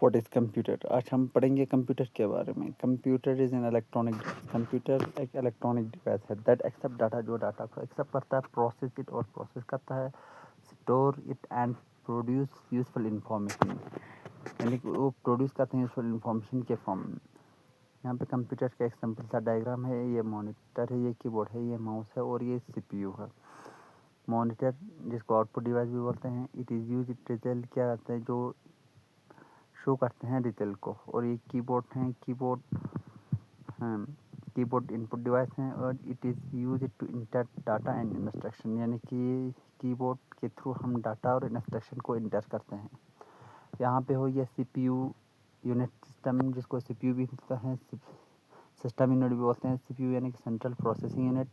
What is computer. आज हम पढ़ेंगे कंप्यूटर के बारे में। Computer is an electronic computer एक इलेक्ट्रॉनिक डिवाइस है दैट एक्सेप्ट डाटा, जो डाटा को एक्सेप्ट करता है, प्रोसेस इट और प्रोसेस करता है, store it and produce useful information, यानी कि वो प्रोड्यूस करते हैं यूजफुल इंफॉर्मेशन के फॉर्म में। यहाँ पे कंप्यूटर का एक सिंपल सा डायग्राम है। ये मॉनिटर है, ये कीबोर्ड है, ये माउस है और ये सीपीयू है। मॉनिटर जिसको आउटपुट डिवाइस भी बोलते हैं, it is use it result क्या करते हैं, जो शो करते हैं रिजल्ट को। और ये कीबोर्ड हैं, कीबोर्ड इनपुट डिवाइस हैं और it is use to enter data and instruction, यानी कि कीबोर्ड के थ्रू हम डाटा और इंस्ट्रक्शन को इंटर करते हैं। यहाँ पे हो ये सीपीयू यूनिट सिस्टम, जिसको सीपीयू भी होता है, सिस्टम यूनिट भी बोलते हैं। सीपीयू यानी कि central processing unit.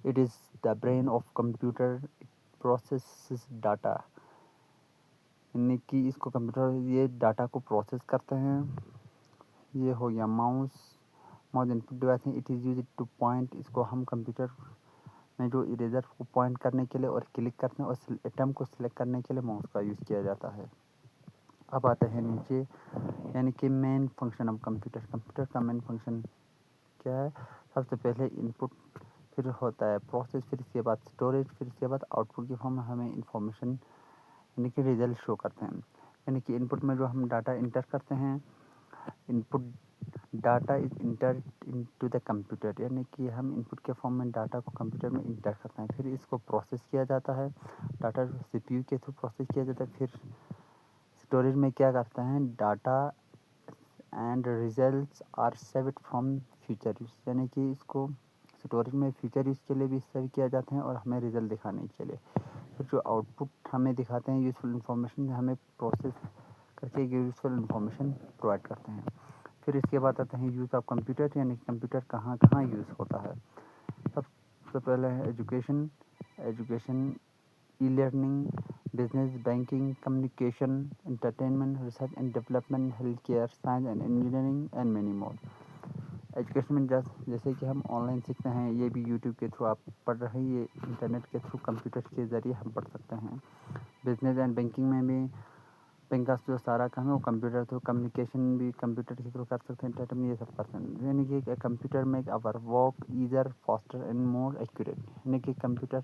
It is the brain of computer, it process data, यानी कि इसको कंप्यूटर ये डाटा को प्रोसेस करते हैं। ये हो गया माउस इनपुट डिवाइस है। It is use two point, इसको हम कंप्यूटर में जो इरेजर को पॉइंट करने के लिए और क्लिक करने और एटम को सिलेक्ट करने के लिए माउस का यूज़ किया जाता है। अब आते हैं नीचे, यानी कि मेन फंक्शन ऑफ कंप्यूटर का मेन फंक्शन क्या है। सबसे पहले इनपुट, फिर होता है प्रोसेस, फिर इसके बाद स्टोरेज, फिर इसके बाद आउटपुट की फॉर्म में हमें इंफॉर्मेशन यानी कि रिजल्ट शो करते हैं। यानी कि इनपुट में जो हम डाटा इंटर करते हैं, input data is inter into the computer, यानी कि हम इनपुट के फॉर्म में डाटा को कंप्यूटर में इंटर करते हैं। फिर इसको प्रोसेस किया जाता है, डाटा सीपीयू के थ्रू प्रोसेस किया जाता है। फिर स्टोरेज में क्या करते हैं, data and results are saved from future use, यानी कि इसको स्टोरेज में फ्यूचर यूज़ के लिए भी सेव किया जाते हैं और हमें रिजल्ट दिखाने के लिए। फिर जो आउटपुट हमें दिखाते हैं यूज़फुल इन्फॉर्मेशन, हमें प्रोसेस करके यूज़फुल इन्फॉर्मेशन प्रोवाइड करते हैं। फिर इसके बाद आते हैं यूज़ ऑफ कंप्यूटर, यानी कंप्यूटर कहाँ कहाँ यूज़ होता है। सबसे पहले है education, e learning, business, banking, communication, entertainment, research and development, health care, science and engineering and many more. Education में जैसे कि हम ऑनलाइन सीखते हैं, ये भी यूट्यूब के थ्रू आप पढ़ रहे हैं, ये इंटरनेट के थ्रू कंप्यूटर के ज़रिए हम पढ़ सकते हैं। बिजनेस एंड बैंकिंग में भी बैंक का जो सारा काम है वो कंप्यूटर थ्रू, कम्युनिकेशन भी कंप्यूटर के थ्रू कर सकते हैं, एंटरटेनमेंट ये सब करते हैं। यानी कि computer make our work easier, faster and more accurate, यानी कि कंप्यूटर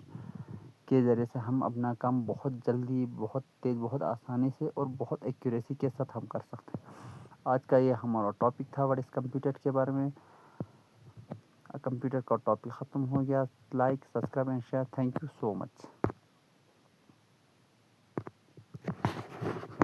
के ज़रिए से हम अपना काम बहुत जल्दी, बहुत तेज़, बहुत आसानी से और बहुत एक्यूरेसी के साथ हम कर सकते हैं। आज का ये हमारा टॉपिक था व्हाट इज़ कंप्यूटर के बारे में। कंप्यूटर का टॉपिक ख़त्म हो गया। Like, subscribe and share. Thank you so much.